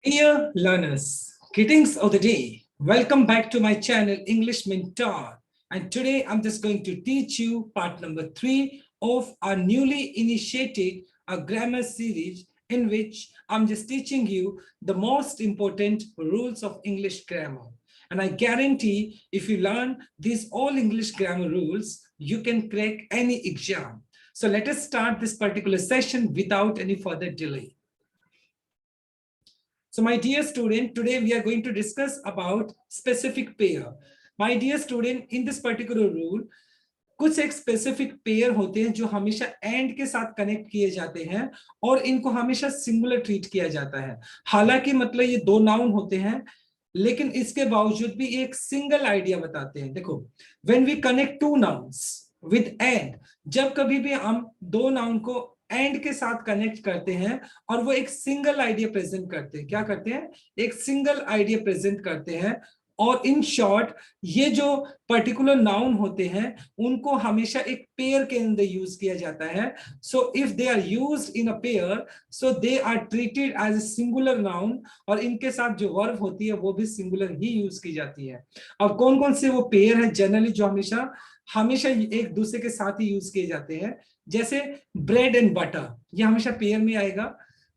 Dear learners, greetings of the day. Welcome back to my channel English Mentor. And today I'm just going to teach you part number 3 of our newly initiated a grammar series in which I'm just teaching you the most important rules of English grammar. And I guarantee if you learn these all English grammar rules, you can crack any exam. So let us start this particular session without any further delay. So my dear student, today we are going to discuss about specific pair. My dear student, in this particular rule, कुछ एक specific pair होते हैं जो हमेशा and के साथ connect किए जाते हैं और इनको हमेशा सिंगुलर ट्रीट किया जाता है। हालांकि मतलब ये दो नाउन होते हैं, लेकिन इसके बावजूद भी एक सिंगल आइडिया बताते हैं। देखो, when we connect to nouns with and, जब कभी भी हम दो नाउन को एंड के साथ कनेक्ट करते हैं और वो एक सिंगल आइडिया प्रेजेंट करते हैं, क्या करते हैं? एक सिंगल आइडिया प्रेजेंट करते हैं। और इन शॉर्ट, ये जो पर्टिकुलर नाउन होते हैं उनको हमेशा एक पेयर के अंदर यूज किया जाता है। So if they are used in a pair, so they are treated as a singular noun, और इनके साथ जो वर्ब होती है वो भी सिंगुलर ही यूज की जाती है। अब कौन कौन से वो पेयर है जनरली जो हमेशा हमेशा एक दूसरे के साथ ही यूज किए जाते हैं? जैसे ब्रेड एंड बटर, ये हमेशा पेयर में आएगा।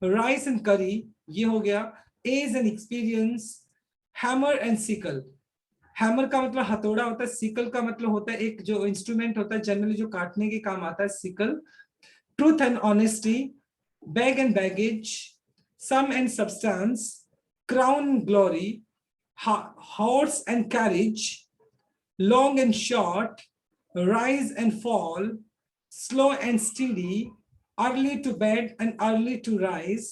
राइस एंड करी, ये हो गया। Age and experience, hammer and sickle. Hammer का मतलब हथौड़ा होता है, सिकल का मतलब होता है एक जो इंस्ट्रूमेंट होता है जनरली जो काटने के काम आता है, sickle. Truth and honesty, bag and baggage, sum and substance, crown and glory, horse and carriage, long and short, rise and fall, slow and steady, early to bed and early to rise,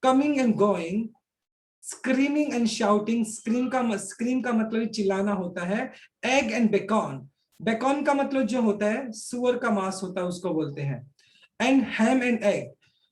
coming and going, screaming and shouting, scream का मतलब चिल्लाना होता है। egg and bacon, bacon का मतलब जो होता है सुअर का मांस होता है, उसको बोलते हैं। and ham and egg,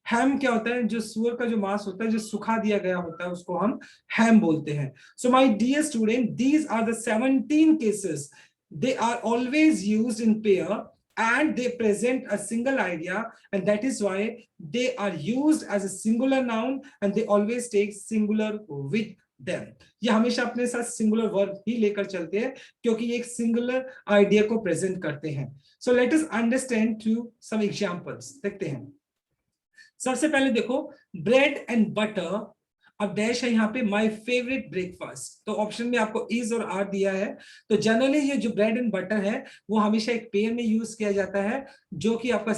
ham क्या होता है? जो सुअर का जो मांस होता है जो सुखा दिया गया होता है उसको हम ham बोलते हैं। so my dear student, these are the 17 cases. They are always used in pair and they present a single idea, and that is why they are used as a singular noun and they always take singular with them. ये हमेशा अपने साथ singular verb ही लेकर चलते हैं क्योंकि ये एक सिंगुलर आइडिया को प्रेजेंट करते हैं। So let us understand through some examples. देखते हैं। सबसे पहले देखो, ब्रेड एंड बटर। अब डैश है यहाँ पे माय फेवरेट ब्रेकफास्ट, तो ऑप्शन में आपको इज और आर दिया है। तो जनरली ये जो ब्रेड एंड बटर है वो हमेशा एक पेयर में यूज किया जाता है जो कि आपका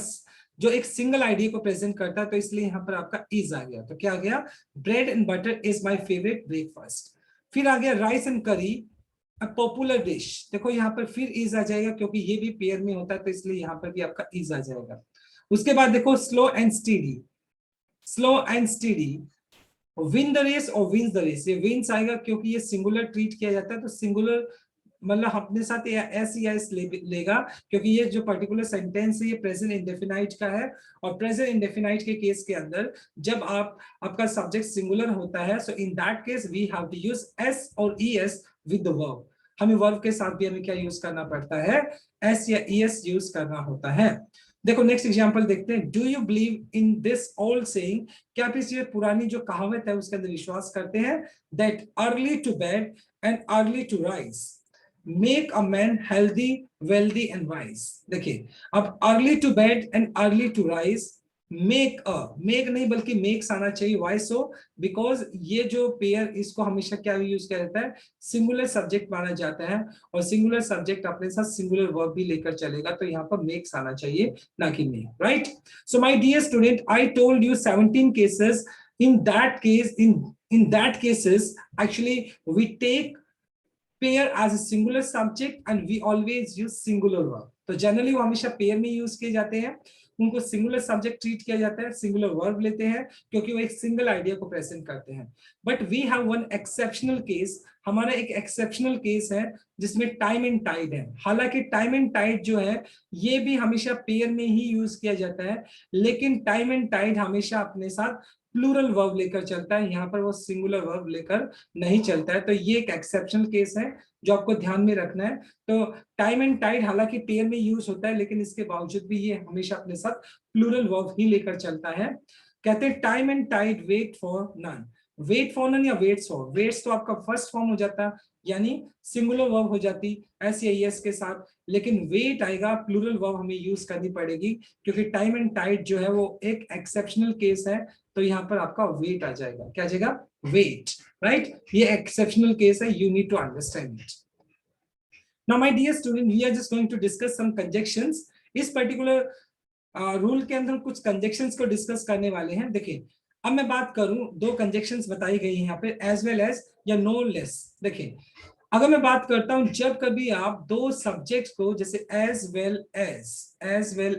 जो एक सिंगल आइडिया को प्रेजेंट करता है, तो इसलिए यहाँ पर आपका इज आ गया। तो क्या आ गया? Bread and butter is my favourite breakfast. फिर आ गया राइस एंड करी, अ पॉपुलर डिश। देखो यहाँ पर फिर इज आ जाएगा क्योंकि ये भी पेयर में होता है, तो इसलिए यहाँ पर भी आपका इज आ जाएगा। उसके बाद देखो slow and steady, slow and steady, win the race और विंस द रेस। ये विंस आएगा क्योंकि ये सिंगुलर ट्रीट किया जाता है, तो सिंगुलर मतलब अपने साथ एस या एस लेगा क्योंकि ये जो पर्टिकुलर सेंटेंस है ये प्रेजेंट इंडेफिनाइट का है। और प्रेजेंट इंडेफिनाइट के केस के अंदर जब आपका सब्जेक्ट सिंगुलर होता है, so in that case we have to use S और ईएस विद द वर्ब। हमें वर्ब के साथ भी हमें क्या यूज करना पड़ता है? एस या ईएस यूज करना होता है। देखो नेक्स्ट एग्जांपल देखते हैं। Do you believe in this old saying, क्या आप इस पुरानी जो कहावत है उसके अंदर विश्वास करते हैं? That early to bed and early to rise make a man healthy, wealthy and wise. देखिए, अब early to bed and early to rise, make नहीं बल्कि मेक्स आना चाहिए। Y so? बिकॉज ये जो पेयर इसको हमेशा क्या यूज किया जाता है? सिंगुलर सब्जेक्ट माना जाता है, और सिंगुलर सब्जेक्ट अपने साथ सिंगुलर वर्ब भी लेकर चलेगा, तो यहाँ पर मेक्स आना चाहिए ना कि make, right? So my dear student, I told you 17 cases. in that cases actually we take pair as a singular subject and we always use singular verb. तो जनरली वो हमेशा पेयर में यूज किए जाते हैं, उनको सिंगुलर सब्जेक्ट ट्रीट किया जाता है, सिंगुलर वर्ब लेते हैं क्योंकि वो एक सिंगल आइडिया को प्रेजेंट करते हैं। But we have one exceptional case, हमारा एक एक्सेप्शनल केस है जिसमें टाइम एंड टाइड है। हालांकि टाइम एंड टाइड जो है ये भी हमेशा पेयर में ही यूज किया जाता है, लेकिन टाइम एंड टाइड हमेशा अपने साथ प्लूरल वर्ब लेकर चलता है, यहाँ पर वो सिंगुलर वर्ब लेकर नहीं चलता है। तो ये एक एक्सेप्शनल केस है जो आपको ध्यान में रखना है। तो टाइम एंड टाइड हालांकि पेयर में यूज होता है, लेकिन इसके बावजूद भी ये हमेशा अपने साथ प्लूरल वर्ब ही लेकर चलता है। कहते हैं time and tide wait for none, wait for या वेट्स फॉर, वेट्स तो आपका फर्स्ट फॉर्म हो जाता यानी सिंगुलर वर्ब हो जाती एस के साथ, लेकिन वेट आएगा प्लूरल वर्ब हमें यूज करनी पड़ेगी क्योंकि टाइम एंड टाइड जो है वो एक एक्सेप्शनल केस है, तो यहाँ पर आपका वेट आ जाएगा, क्या आ जाएगा, वेट, राइट, ये एक्सेप्शनल केस है, you need to understand it. Now my dear student, we are just going to discuss some conjunctions. इस पर्टिकुलर रूल के अंदर कुछ कंजक्शंस को डिस्कस करने वाले हैं। देखिए अब मैं बात करूं, दो कंजक्शंस बताई गई हैं यहाँ पे, एज वेल एज या नो लेस। देखिए अगर मैं बात करता हूं जब कभी आप दो सब्जेक्ट को जैसे एज वेल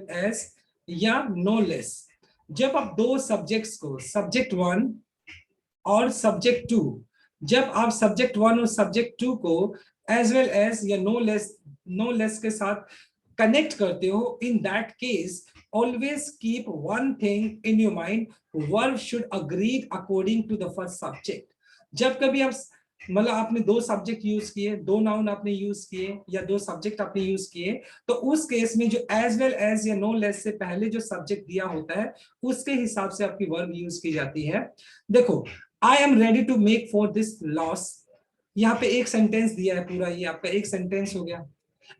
एज या नो लेस, जब आप दो सब्जेक्ट्स को सब्जेक्ट वन और सब्जेक्ट टू, जब आप सब्जेक्ट वन और सब्जेक्ट टू को एज वेल एज या नो लेस के साथ कनेक्ट करते हो, इन that case always keep one thing in your mind, verb should agree according to the first subject। जब कभी आप मतलब आपने दो सब्जेक्ट यूज किए, दो नाउन आपने यूज किए या दो सब्जेक्ट आपने यूज किए, तो उस केस में जो एज वेल एज या नो लेस से पहले जो सब्जेक्ट दिया होता है उसके हिसाब से आपकी वर्ब यूज की जाती है। देखो I am ready to make for this loss, यहाँ पे एक सेंटेंस दिया है पूरा, ये आपका एक सेंटेंस हो गया।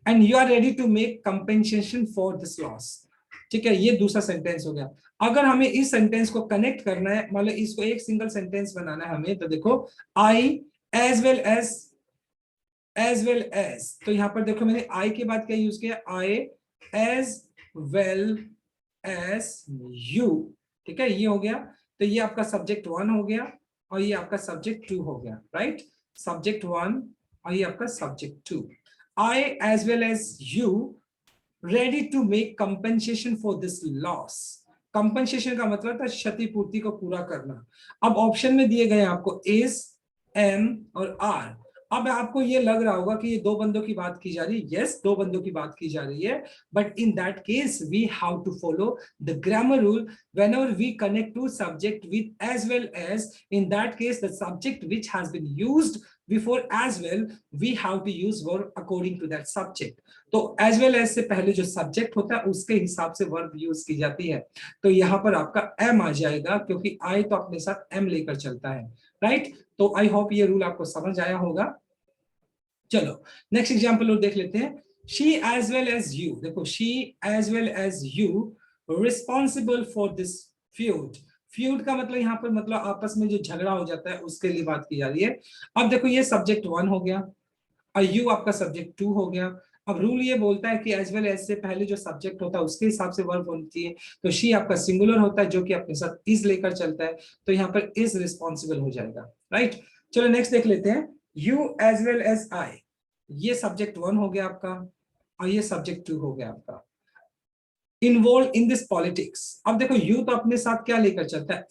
And you are ready to make compensation for this loss, ठीक है, ये दूसरा सेंटेंस हो गया। अगर हमें इस सेंटेंस को कनेक्ट करना है, मतलब इसको एक सिंगल सेंटेंस बनाना है हमें, तो देखो आई एज वेल एज, तो यहां पर देखो मैंने आई के बाद क्या यूज किया, आई एज वेल एज यू, ठीक है, ये हो गया। तो ये आपका सब्जेक्ट वन हो गया और ये आपका सब्जेक्ट टू हो गया, राइट, सब्जेक्ट वन और ये आपका subject two. I as well as you ready to make compensation for this loss. Compensation का मतलब था क्षतिपूर्ति को पूरा करना। अब ऑप्शन में दिए गए आपको इज, एम और आर। अब आपको ये लग रहा होगा कि ये दो बंदों की बात की जा रही है, यस दो बंदों की बात की जा रही है, but in that case we have to follow the grammar rule. whenever we connect to subject with as well as, in that case the subject which has been used before as well, we have to use verb according to that subject। तो as well as से पहले जो subject होता है उसके हिसाब से verb use की जाती है। तो यहाँ पर आपका एम आ जाएगा क्योंकि आई तो अपने साथ एम लेकर चलता है, राइट। तो आई होप ये रूल आपको समझ आया होगा। चलो नेक्स्ट एग्जांपल और देख लेते हैं। She as well as you, देखो she as well as you responsible for this feud. Feud का मतलब यहाँ पर मतलब आपस में जो झगड़ा हो जाता है उसके लिए बात की जा रही है। अब देखो ये सब्जेक्ट वन हो गया और यू आपका सब्जेक्ट टू हो गया। अब रूल ये बोलता है कि एज वेल एज से पहले जो सब्जेक्ट होता है उसके हिसाब से वर्ब होनी चाहिए। तो शी आपका सिंगुलर होता है जो कि अपने साथ इज लेकर चलता है, तो यहाँ पर इज रिस्पॉन्सिबल हो जाएगा, राइट। चलो नेक्स्ट देख लेते हैं। You as well as I, ये सब्जेक्ट वन हो गया आपका और ये सब्जेक्ट टू हो गया आपका। इन्वॉल्व इन दिस पॉलिटिक्स, अब देखो यू तो अपने साथ क्या लेकर चलता है,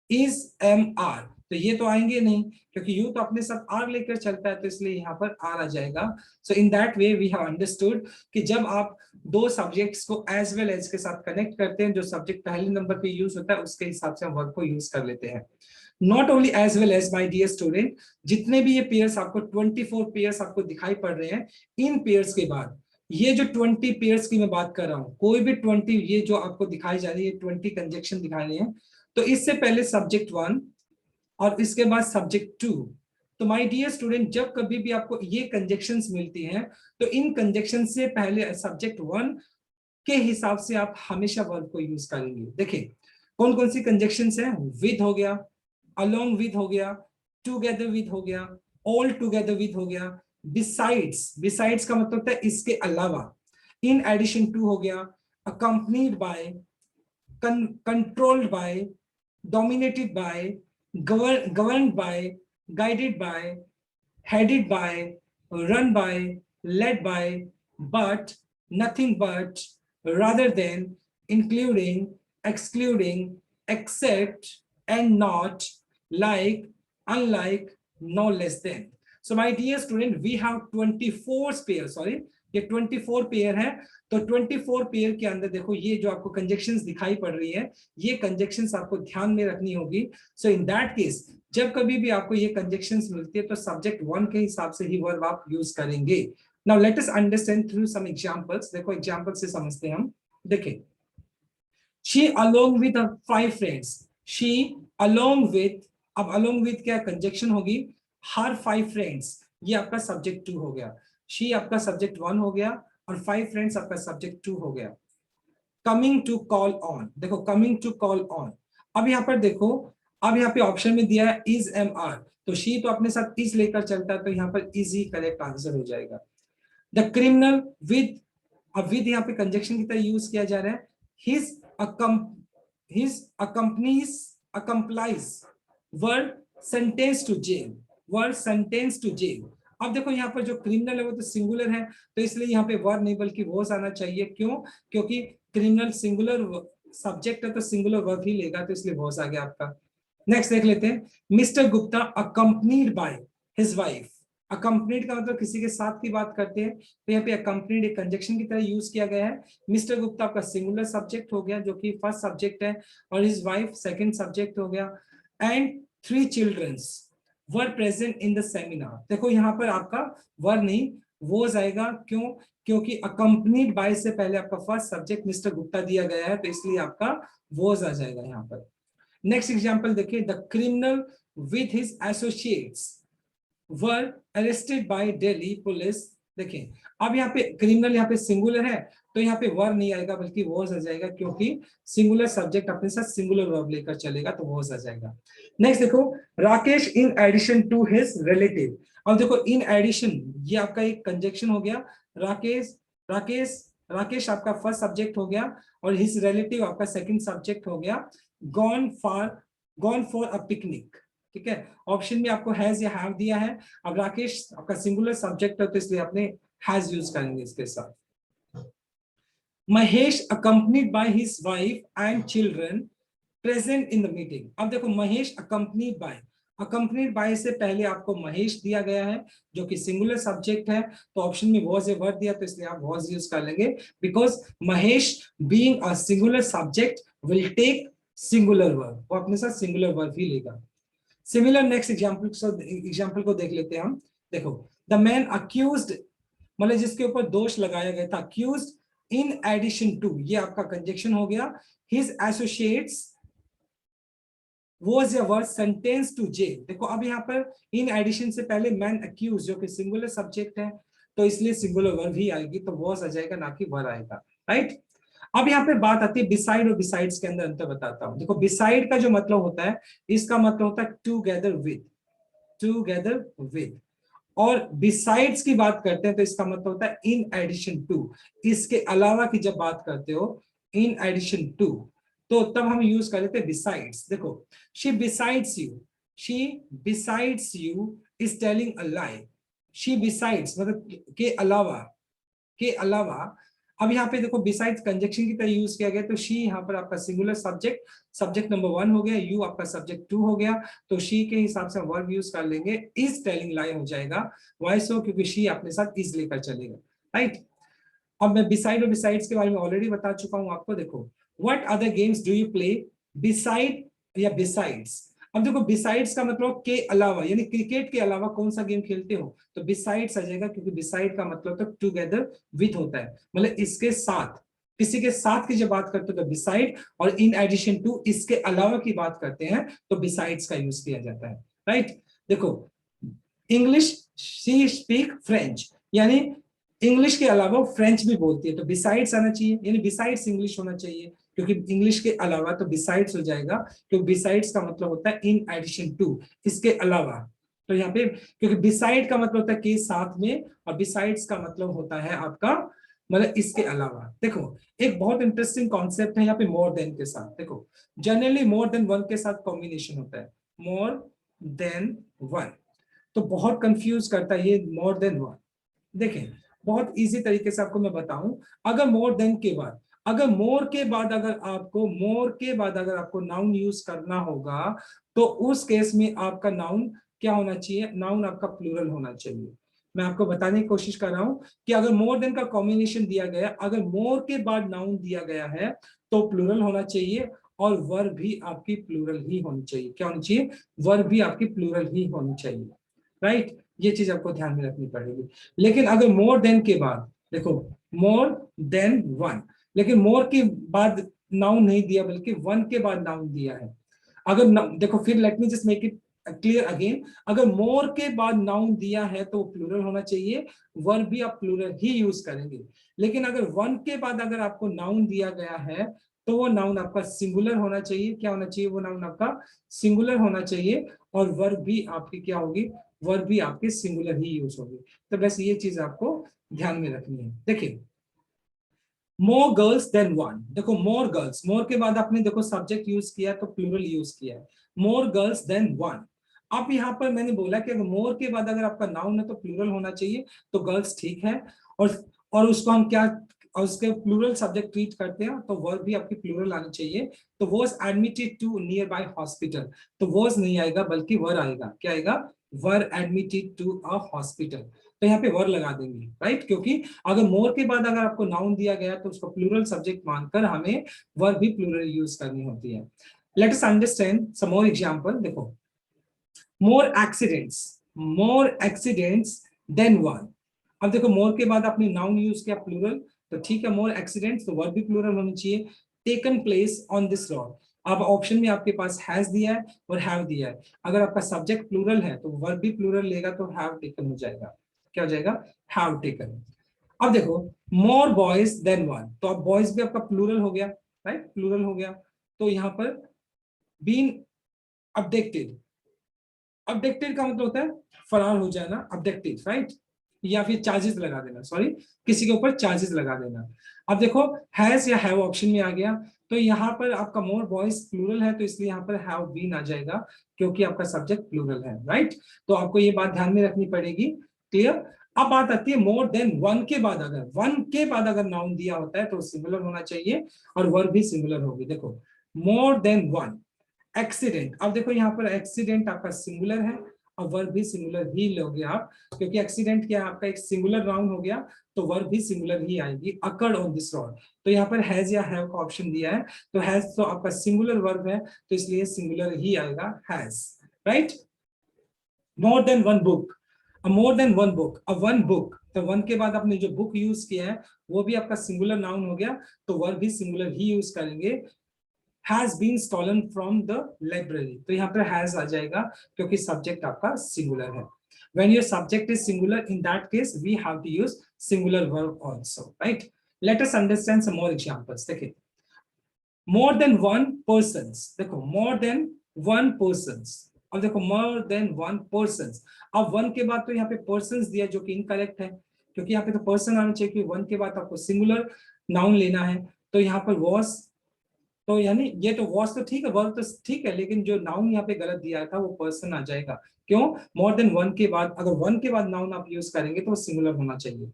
इज, एम, आर, तो ये तो आएंगे नहीं क्योंकि यू तो अपने साथ आर लेकर चलता है, तो इसलिए यहाँ पर आर आ जाएगा। So in that way we have understood कि जब आप दो सब्जेक्ट्स को एज वेल एज के साथ कनेक्ट करते हैं, जो सब्जेक्ट पहले नंबर पे यूज होता है उसके हिसाब से हम वर्ब को यूज कर लेते हैं। Not only as well as, my dear student, जितने भी ये पेयर्स आपको 24 पेयर्स आपको दिखाई पड़ रहे हैं, इन पेयर्स के बाद ये जो 20 पेयर्स की मैं बात कर रहा हूँ, कोई भी 20 ये जो आपको दिखाई जा रही है 20 कंजक्शन दिखाई रही है, तो इससे पहले सब्जेक्ट वन और इसके बाद सब्जेक्ट टू। तो माय डियर स्टूडेंट, जब कभी भी आपको ये कंजक्शंस मिलती हैं तो इन कंजक्शन से पहले सब्जेक्ट वन के हिसाब से आप हमेशा वर्ब को यूज करेंगे। देखिए कौन कौन सी कंजक्शंस हैं, विद हो गया, अलोंग विद हो गया, टुगेदर विद हो गया, ऑल टुगेदर विद हो गया, बिसाइड्स, बिसाइड्स का मतलब होता है इसके अलावा, इन एडिशन टू हो गया, accompanied by, controlled by, dominated by, governed by, guided by, headed by, run by, led by, but, nothing but, rather than, including, excluding, except, and not, like, unlike, no less than। So my dear student, we have 24 pairs, sorry, ये 24 pair है। तो 24 pair के अंदर देखो ये जो आपको conjunctions दिखाई पड़ रही है, ये कंजक्शंस आपको ध्यान में रखनी होगी। सो इन दैट केस जब कभी भी आपको ये कंजक्शंस मिलती है तो सब्जेक्ट वन के हिसाब से ही वर्ब आप यूज करेंगे। Now let us understand through some examples. देखो एग्जांपल से समझते हैं हम। देखिए she along with 5 friends, she along with, अब अलोंग विथ क्या कंजक्शन होगी, हर 5 फ्रेंड्स, ये आपका सब्जेक्ट 2 हो गया, शी आपका सब्जेक्ट 1 हो गया और 5 फ्रेंड्स आपका सब्जेक्ट 2 हो गया। कमिंग टू कॉल ऑन, देखो कमिंग टू कॉल ऑन, अब यहाँ पर देखो, अब यहाँ पे ऑप्शन में दिया है इज एम आर, तो शी तो अपने साथ इज लेकर चलता है, तो यहाँ पर इज ही करेक्ट आंसर हो जाएगा। द क्रिमिनल विद, अब विद यहाँ पे कंजक्शन की तरह यूज किया जा रहा है, his accompanies accomplies were sentenced to jail, were sentenced to jail। अब देखो यहाँ पर जो क्रिमिनल है वो तो सिंगुलर है, तो इसलिए यहाँ पे वर नहीं बल्कि वॉज आना चाहिए। क्यों? क्योंकि क्रिमिनल सिंगुलर सब्जेक्ट है तो सिंगुलर वर्ब ही लेगा, तो इसलिए वॉज आ गया आपका। नेक्स्ट देख लेते हैं, mister Gupta accompanied by his wife, accompanied का मतलब किसी के साथ की बात करते हैं, तो यहाँ पे अकम्पनीड एक कंजक्शन की तरह यूज किया गया है। मिस्टर गुप्ता आपका सिंगुलर सब्जेक्ट हो गया जो कि फर्स्ट सब्जेक्ट है, और हिज वाइफ सेकंड सब्जेक्ट हो गया। And 3 childrens were present in the seminar, देखो यहाँ पर आपका वर नहीं वोज आएगा। क्यों? क्योंकि अकम्पनीड बाय से पहले आपका फर्स्ट सब्जेक्ट मिस्टर गुप्ता दिया गया है, तो इसलिए आपका वोज आ जाएगा यहाँ पर। नेक्स्ट एग्जांपल देखिए, the criminal with his associates were arrested bye Delhi police. देखिए अब यहाँ पे क्रिमिनल यहाँ पे सिंगुलर है, तो यहाँ पे वर नहीं आएगा बल्कि वॉज आ जाएगा, क्योंकि सिंगुलर सब्जेक्ट अपने साथ सिंगुलर वर्ब लेकर चलेगा, तो वॉज आ जाएगा। नेक्स्ट देखो, Rakesh in addition to his relative, अब देखो इन एडिशन ये आपका एक कंजक्शन हो गया, राकेश राकेश राकेश आपका फर्स्ट सब्जेक्ट हो गया और हिज रिलेटिव आपका सेकंड सब्जेक्ट हो गया। गॉन फॉर अ पिकनिक, ठीक है, ऑप्शन में आपको हैज या हैव दिया है। अब राकेश आपका सिंगुलर सब्जेक्ट है तो इसलिए आपने हैज यूज करेंगे इसके साथ। Mahesh accompanied by his wife and children present in the meeting, अब देखो महेश अकम्पनीड बाय से पहले आपको महेश दिया गया है जो कि सिंगुलर सब्जेक्ट है, तो ऑप्शन में वॉज ए वर्ड दिया, तो इसलिए आप वॉज यूज कर लेंगे, because Mahesh being a singular subject will take singular verb, वो अपने साथ सिंगुलर वर्ब ही लेगा। सिमिलर नेक्स्ट एग्जाम्पल को देख लेते हैं हम। देखो, द मैन अक्यूज्ड, मतलब जिसके ऊपर दोष लगाया गया था, अक्यूज्ड इन एडिशन टू, ये आपका कंजक्शन हो गया, his associates was a word sentenced to jail। देखो अब यहाँ पर इन एडिशन से पहले मैन अक्यूज जो कि सिंगुलर सब्जेक्ट है, तो इसलिए सिंगुलर वर्ब ही आएगी, तो वॉज आ जाएगा ना कि वर आएगा, राइट। अब यहाँ पे बात आती है बिसाइड और बिसाइड्स के अंदर अंतर बताता हूं। देखो बिसाइड का जो मतलब होता है, इसका मतलब होता है टुगेदर विद, और बिसाइड्स की बात करते हैं तो इसका मतलब होता है इन एडिशन टू, इसके अलावा की जब बात करते हो इन एडिशन टू, तो तब हम यूज कर लेते हैं बिसाइड्स। देखो, she besides you is telling a lie, she besides मतलब के अलावा। अब यहाँ पे देखो बिसाइड्स कंजक्शन की तरह यूज किया गया, तो शी यहाँ पर आपका सिंगुलर सब्जेक्ट नंबर 1 हो गया, यू आपका सब्जेक्ट 2 हो गया, तो शी के हिसाब से वर्ब यूज कर लेंगे, इज टेलिंग लाई हो जाएगा। वाई सो? क्योंकि शी अपने साथ इज लेकर चलेगा, राइट। अब मैं बिसाइड और बिसाइड्स के बारे में ऑलरेडी बता चुका हूं आपको। देखो, what other games do you play beside या बिसाइड्स, अब देखो बिसाइड्स का मतलब के अलावा, यानी क्रिकेट के अलावा कौन सा गेम खेलते हो, तो बिसाइड्स आ जाएगा, क्योंकि बिसाइड का मतलब तो टुगेदर विद होता है, मतलब इसके साथ, किसी के साथ की जब बात करते हो तो बिसाइड, और इन एडिशन टू इसके अलावा की बात करते हैं तो बिसाइड्स का यूज किया जाता है, राइट। देखो, इंग्लिश शी स्पीक फ्रेंच, यानी इंग्लिश के अलावा फ्रेंच भी बोलती है, तो बिसाइड्स आना चाहिए, यानी बिसाइड्स इंग्लिश होना चाहिए, क्योंकि इंग्लिश के अलावा तो बिसाइड्स हो जाएगा, क्योंकि बिसाइड्स का मतलब होता है इन एडिशन टू, इसके अलावा। तो यहाँ पे क्योंकि बिसाइड का मतलब होता है के साथ में, और बिसाइड्स का मतलब होता है आपका मतलब इसके अलावा। देखो, एक बहुत इंटरेस्टिंग कॉन्सेप्ट है यहाँ पे मोर देन के साथ। देखो, जनरली मोर देन वन के साथ कॉम्बिनेशन होता है, मोर देन वन, तो बहुत कंफ्यूज करता है ये मोर देन वन। देखें, बहुत इजी तरीके से आपको मैं बताऊं, अगर मोर देन के बाद, अगर मोर के बाद अगर आपको नाउन यूज करना होगा, तो उस केस में आपका नाउन क्या होना चाहिए, नाउन आपका प्लूरल होना चाहिए। मैं आपको बताने की कोशिश कर रहा हूं कि अगर मोर देन का कॉम्बिनेशन दिया गया, अगर मोर के बाद नाउन दिया गया है तो प्लूरल होना चाहिए, और वर्ब भी आपकी प्लूरल ही होनी चाहिए। क्या होनी चाहिए? वर्ब भी आपकी प्लूरल ही होनी चाहिए, राइट। ये चीज आपको ध्यान में रखनी पड़ेगी। लेकिन अगर मोर देन के बाद, देखो मोर देन वन, लेकिन मोर के बाद नाउन नहीं दिया बल्कि वन के बाद नाउन दिया है। अगर देखो फिर let me just make it clear again, अगर मोर के बाद नाउन दिया है तो प्लूरल होना चाहिए, वर्ब भी आप प्लूरल ही यूज करेंगे। लेकिन अगर वन के बाद अगर आपको नाउन दिया गया है तो वो नाउन आपका सिंगुलर होना चाहिए। क्या होना चाहिए? वो नाउन आपका सिंगुलर होना चाहिए, और वर्ब भी आपकी क्या होगी? वर्ब भी आपकी सिंगुलर ही यूज होगी। तो बस ये चीज आपको ध्यान में रखनी है। देखिए, मोर गर्ल्स देन वन, देखो मोर गर्ल्स, मोर के बाद आपने देखो सब्जेक्ट यूज किया तो प्लूरल यूज किया है, मोर गर्ल्स देन वन। अब यहाँ पर मैंने बोला कि अगर मोर के बाद अगर आपका नाउन है तो प्लूरल होना चाहिए, तो गर्ल्स ठीक है। और उसको हम क्या, और उसके प्लूरल सब्जेक्ट ट्रीट करते हैं तो वर्ब भी आपकी प्लूरल आनी चाहिए। तो was admitted to nearby hospital, तो वॉज नहीं आएगा बल्कि वर आएगा। क्या आएगा? Were admitted to a hospital. तो यहाँ पे वर लगा देंगे, राइट, क्योंकि अगर मोर के बाद अगर आपको नाउन दिया गया तो उसको प्लूरल सब्जेक्ट मानकर हमें वर्ब भी प्लूरल यूज करनी होती है। Let us understand some more example. देखो, मोर एक्सीडेंट्स देन वन। अब देखो, मोर के बाद आपने नाउन यूज किया प्लूरल, तो ठीक है, मोर एक्सीडेंट्स, तो वर्ब भी प्लूरल होनी चाहिए। Taken place on this road, अब ऑप्शन में आपके पास हैज दिया है और हैव दिया है। अगर आपका सब्जेक्ट प्लूरल है तो वर्ब भी प्लूरल लेगा, तो हैव टेकन हो जाएगा। क्या हो जाएगा? Have taken. अब देखो, मोर बॉयज देन वन, तो अब बॉयज भी आपका प्लूरल हो गया, राइट, प्लूरल हो गया। तो यहाँ पर बीन अबडेक्टेड, अबडेक्टेड का मतलब होता है फरार हो जाना, अबडेक्टेड, राइट, या फिर चार्जेस लगा देना, सॉरी, किसी के ऊपर चार्जेस लगा देना। अब देखो, हैज या हैव ऑप्शन में आ गया, तो यहाँ पर आपका मोर बॉयज प्लूरल है तो इसलिए यहाँ पर हैव बीन आ जाएगा, क्योंकि आपका सब्जेक्ट प्लूरल है, राइट। तो आपको ये बात ध्यान में रखनी पड़ेगी। क्लियर? अब बात आती है मोर देन वन के बाद, अगर वन के बाद अगर नाउन दिया होता है तो सिंगुलर होना चाहिए और वर्ब भी सिंगुलर होगी। देखो, मोर देन वन एक्सीडेंट, अब देखो यहाँ पर एक्सीडेंट आपका सिंगुलर है और वर्ब भी सिंगुलर ही लोगे आप, क्योंकि एक्सीडेंट क्या है आपका एक सिंगुलर नाउन हो गया, तो वर्ब भी सिंगुलर ही आएगी। अकर्ड ऑन दिस रोड, तो यहाँ पर हैज या हैव का ऑप्शन दिया है, तो हैज तो आपका सिंगुलर वर्ब है तो इसलिए सिंगुलर ही आएगा, has, right. More than one book, more than one book, अब वन बुक, तो वन के बाद आपने जो बुक यूज किया है वो भी आपका सिंगुलर नाउन हो गया, तो वर्ब भी सिंगुलर ही यूज करेंगे। has been stolen from the library, तो यहाँ पर has आ जाएगा क्योंकि सब्जेक्ट आपका सिंगुलर है। when your subject is singular, in that case we have to use singular verb also, right? Let us understand some more examples. देखिए, more than one persons, देखो more than one persons, अब देखो more than one persons, अब one के बाद तो यहाँ पे persons दिया जो कि इनकरेक्ट है, क्योंकि यहाँ पे तो person आना चाहिए, क्योंकि one के बाद आपको सिंगुलर नाउन लेना है। तो यहाँ पर was, तो यानी ये तो वॉज तो ठीक है, वर्ब तो ठीक है, लेकिन जो नाउन यहाँ पे गलत दिया था वो पर्सन आ जाएगा। क्यों? मोर देन वन के बाद, अगर वन के बाद नाउन आप यूज करेंगे तो वो सिंगुलर होना चाहिए।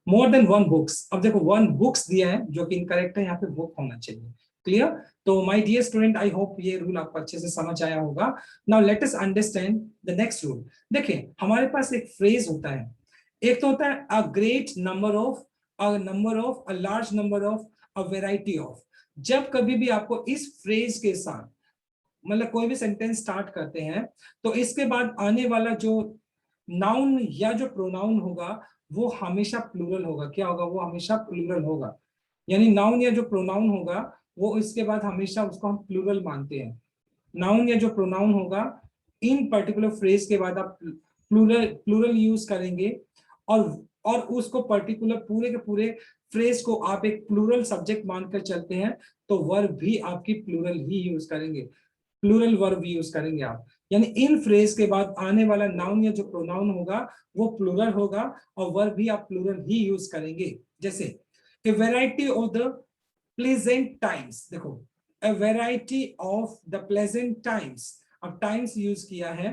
मोर देन वन बुक्स, अब देखो वन बुक्स दिया है जो कि इनकरेक्ट है, यहाँ पे बुक होना चाहिए। क्लियर? तो my dear student, I hope ये रूल आपको अच्छे से समझ आया होगा। Now let us understand the next rule. देखिए, हमारे पास एक फ्रेज होता है, एक तो होता है a great number of, a large number of, a variety of. जब कभी भी आपको इस फ्रेज के साथ मतलब कोई भी सेंटेंस स्टार्ट करते हैं तो इसके बाद आने वाला जो नाउन या जो प्रोनाउन होगा वो हमेशा प्लूरल होगा। क्या होगा? वो हमेशा प्लूरल होगा, यानी नाउन या जो प्रोनाउन होगा वो इसके बाद हमेशा उसको हम प्लूरल मानते हैं। नाउन या जो प्रोनाउन होगा इन पर्टिकुलर फ्रेज के बाद आप प्लूरल प्लूरल यूज करेंगे, और उसको पर्टिकुलर पूरे के पूरे फ्रेज को आप एक प्लूरल सब्जेक्ट मानकर चलते हैं, तो वर्ब भी आपकी प्लूरल ही यूज करेंगे, प्लूरल वर्ब यूज करेंगे आप। यानी इन फ्रेज के बाद आने वाला नाउन या जो प्रोनाउन होगा वो प्लूरल होगा और वर्ब भी आप प्लूरल ही यूज करेंगे। जैसे ए variety of the pleasant times, देखो a variety of the pleasant times, अब टाइम्स यूज किया है।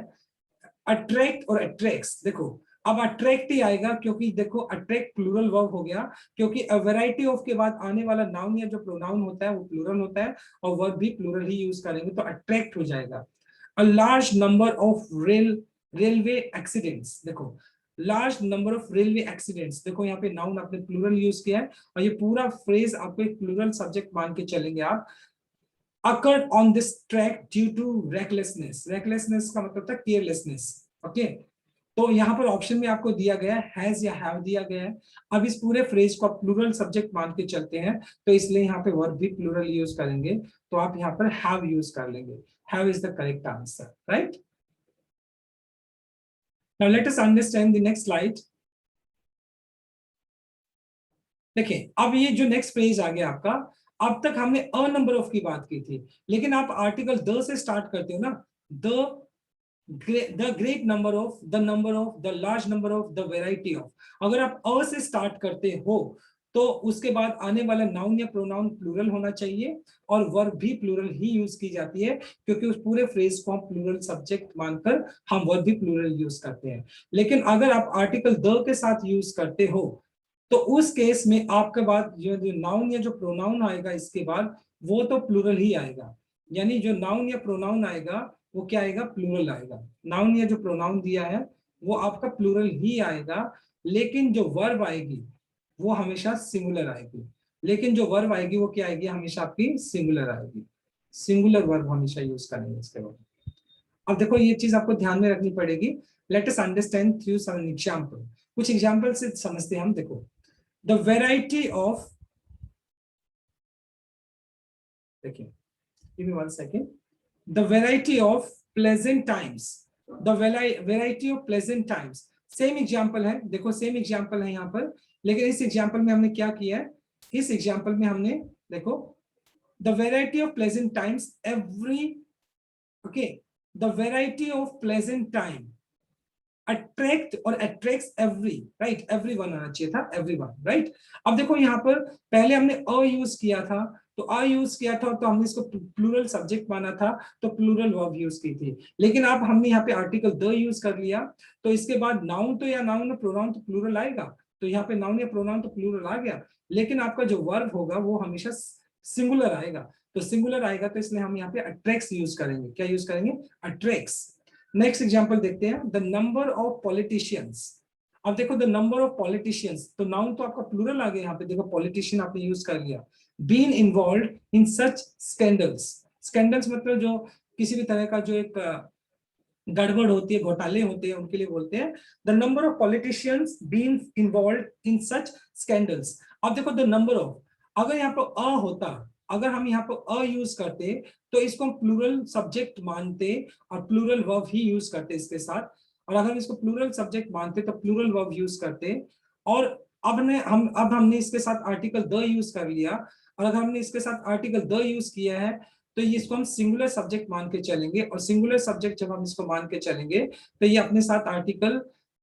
अट्रैक्ट और अट्रैक्ट्स, देखो अब अट्रैक्ट ही आएगा क्योंकि देखो अट्रैक्ट प्लूरल वर्ब हो गया, क्योंकि अ वैरायटी ऑफ के बाद आने वाला नाउन या जो प्रोनाउन होता है वो प्लूरल होता है और वर्ब भी प्लूरल ही यूज करेंगे, तो अट्रैक्ट हो जाएगा। A large number of railway accidents, देखो large number of railway accidents, देखो यहाँ पे नाउन आपने प्लूरल यूज किया है और ये पूरा फ्रेज आपको एक प्लूरल सब्जेक्ट मान के चलेंगे आप। occurred on this track due to recklessness, recklessness का मतलब था केयरलेसनेस। ओके, तो यहाँ पर ऑप्शन में आपको दिया गया है हैज या हैव दिया गया है। अब इस पूरे फ्रेज को आप प्लूरल सब्जेक्ट मान के चलते हैं तो इसलिए यहाँ पे वर्ब भी प्लूरल यूज करेंगे, तो आप यहाँ पर हैव यूज कर लेंगे। have is the correct answer, right? Now let us understand the next slide. देखिए अब ये जो नेक्स्ट पेज आ गया आपका, अब तक हमने अ नंबर ऑफ की बात की थी, लेकिन आप आर्टिकल द से स्टार्ट करते हो ना, the great number of, the number of, the large number of, the variety of. अगर आप अ से स्टार्ट करते हो तो उसके बाद आने वाला नाउन या प्रोनाउन प्लूरल होना चाहिए, और वर्ब भी प्लूरल ही यूज की जाती है, क्योंकि उस पूरे फ्रेज को हम प्लूरल सब्जेक्ट मानकर हम वर्ब भी प्लूरल यूज करते हैं। लेकिन अगर आप आर्टिकल द के साथ यूज करते हो तो उस केस में आपके बाद जो नाउन या जो प्रोनाउन आएगा इसके बाद, वो तो प्लूरल ही आएगा। यानी जो नाउन या प्रोनाउन आएगा वो क्या आएगा, प्लूरल आएगा। नाउन या जो प्रोनाउन दिया है वो आपका प्लूरल ही आएगा, लेकिन जो वर्ब आएगी वो हमेशा सिंगुलर आएगी। लेकिन जो वर्ब आएगी वो क्या आएगी, हमेशा आपकी सिंगुलर आएगी। सिंगुलर वर्ब हमेशा यूज करेंगे इसके बाद। अब देखो ये चीज आपको ध्यान में रखनी पड़ेगी। Let us understand through some example. कुछ एग्जांपल से समझते हैं हम। देखो the variety of, देखिए give me 1 second, the variety of pleasant times, the variety of pleasant times, same example है। देखो सेम एग्जांपल है यहाँ पर, लेकिन इस एग्जांपल में हमने क्या किया है, इस एग्जांपल में हमने देखो the variety of pleasant times every, okay, the variety of pleasant time attract और अट्रैक्ट्स एवरी, राइट, एवरीवन आना चाहिए था, एवरीवन, राइट। अब देखो यहाँ पर पहले हमने अ यूज किया था, तो अ यूज किया था तो हमने इसको प्लूरल सब्जेक्ट माना था, तो प्लूरल वर्ब यूज की थी। लेकिन अब हमने यहाँ पे आर्टिकल द यूज कर लिया, तो इसके बाद नाउन तो, या नाउन या प्रोनाउन तो प्लूरल आएगा, तो यहाँ पे नाउन या प्रोनाउन तो प्लूरल आ गया, लेकिन आपका जो वर्ब होगा वो हमेशा सिंगुलर आएगा। तो सिंगुलर आएगा तो इसलिए हम यहाँ पे अट्रैक्ट्स यूज करेंगे। क्या यूज करेंगे, अट्रैक्ट्स। नेक्स्ट एग्जांपल देखते हैं, द नंबर ऑफ पॉलिटिशियंस। अब देखो द नंबर ऑफ पॉलिटिशियंस, तो नाउन तो आपका प्लूरल आ गया यहाँ पे, देखो पॉलिटिशियन आपने यूज कर लिया। Been involve in such scandals, scandals मतलब जो किसी भी तरह का जो एक गड़बड़ होती है, घोटाले होते हैं, उनके लिए बोलते हैं। The number of politicians been involve in such scandals. अब देखो द नंबर ऑफ, अगर यहाँ पर अ होता, अगर हम यहाँ पर अ यूज करते तो इसको हम प्लूरल सब्जेक्ट मानते और प्लूरल वर्ब ही यूज करते इसके साथ, और अगर इसको प्लूरल सब्जेक्ट मानते तो प्लूरल वर्ब यूज करते। और अब हमने इसके साथ आर्टिकल द यूज कर लिया, और अगर हमने इसके साथ आर्टिकल द यूज किया है तो ये इसको हम सिंगुलर सब्जेक्ट मान के चलेंगे, और सिंगुलर सब्जेक्ट जब हम इसको मान के चलेंगे तो ये अपने साथ आर्टिकल,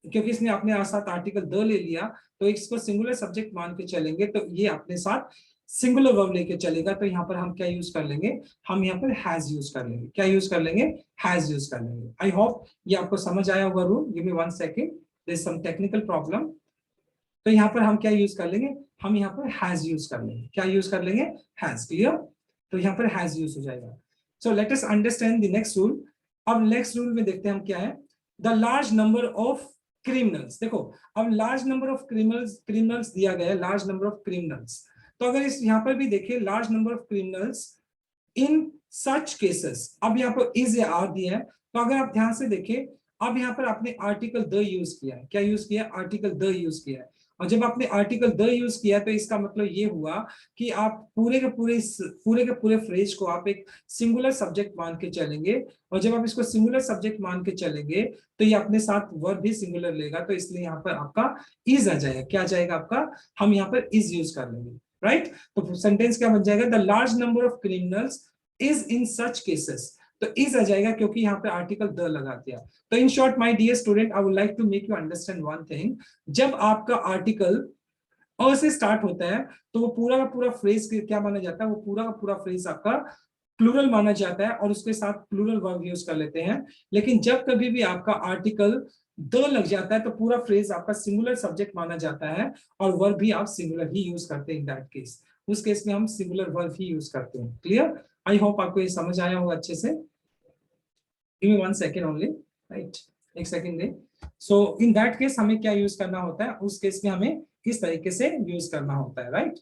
क्योंकि इसने अपने साथ आर्टिकल द ले लिया, तो इसको सिंगुलर सब्जेक्ट मान के चलेंगे तो ये अपने साथ सिंगुलर वर्ब लेके चलेगा। तो यहाँ पर हम क्या यूज कर लेंगे, हम यहाँ पर हैज यूज कर लेंगे। क्या यूज कर लेंगे, हैज यूज कर लेंगे। आई होप ये आपको समझ आया होगा rule. Give me 1 second, there is some technical problem. तो यहाँ पर हम क्या यूज कर लेंगे, हम यहाँ पर हैज यूज कर लेंगे। क्या यूज कर लेंगे, हैज। क्लियर, तो यहाँ पर हैज यूज हो जाएगा। सो let us understand the next rule. अब नेक्स्ट रूल में देखते हैं हम क्या है, the large number of criminals. देखो अब लार्ज नंबर ऑफ क्रिमिनल्स दिया गया है, लार्ज नंबर ऑफ क्रिमिनल्स। तो अगर इस यहाँ पर भी देखिए, large number of criminals in such cases, अब यहाँ पर इज या आर दिया है, तो अगर आप ध्यान से देखें, अब यहाँ पर आपने आर्टिकल द यूज किया है। क्या यूज किया, आर्टिकल द यूज किया है। और जब आपने आर्टिकल द यूज किया तो इसका मतलब ये हुआ कि आप पूरे के पूरे फ्रेज को आप एक सिंगुलर सब्जेक्ट मान के चलेंगे, और जब आप इसको सिंगुलर सब्जेक्ट मान के चलेंगे तो ये अपने साथ वर्ब भी सिंगुलर लेगा, तो इसलिए यहाँ पर आपका इज आ जाएगा। क्या आ जाएगा आपका, हम यहाँ पर इज यूज कर लेंगे, राइट। तो सेंटेंस क्या बन जाएगा, the large number of criminals is in such cases. तो इज आ जाएगा क्योंकि यहाँ पे आर्टिकल द लगा दिया। तो in short my dear student, I would like to make you understand one thing, जब आपका आर्टिकल अ से स्टार्ट होता है तो वो पूरा का पूरा फ्रेज क्या माना जाता है, वो पूरा का पूरा फ्रेज आपका प्लूरल माना जाता है, और उसके साथ प्लूरल वर्ब यूज कर लेते हैं। लेकिन जब कभी भी आपका आर्टिकल द लग जाता है तो पूरा फ्रेज आपका सिंगुलर सब्जेक्ट माना जाता है, और वर्ब भी आप सिंगुलर ही यूज करते हैं। इन दैट केस, उस केस में हम सिंगुलर वर्ब ही यूज करते हैं। क्लियर, आई होप आपको ये समझ आया होगा अच्छे से। Give me 1 second only, right, एक सेकंड दे। सो इन दैट केस हमें क्या यूज करना होता है, उस केस में हमें किस तरीके से यूज करना होता है, right.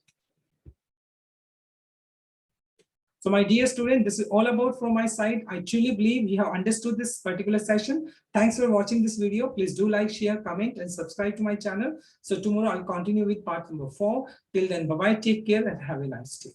So my dear student, this is all about from my side. I truly believe you have understood this particular session. Thanks for watching this video. Please do like, share, comment, and subscribe to my channel. So tomorrow I'll continue with part number 4. Till then, bye-bye, take care, and have a nice day.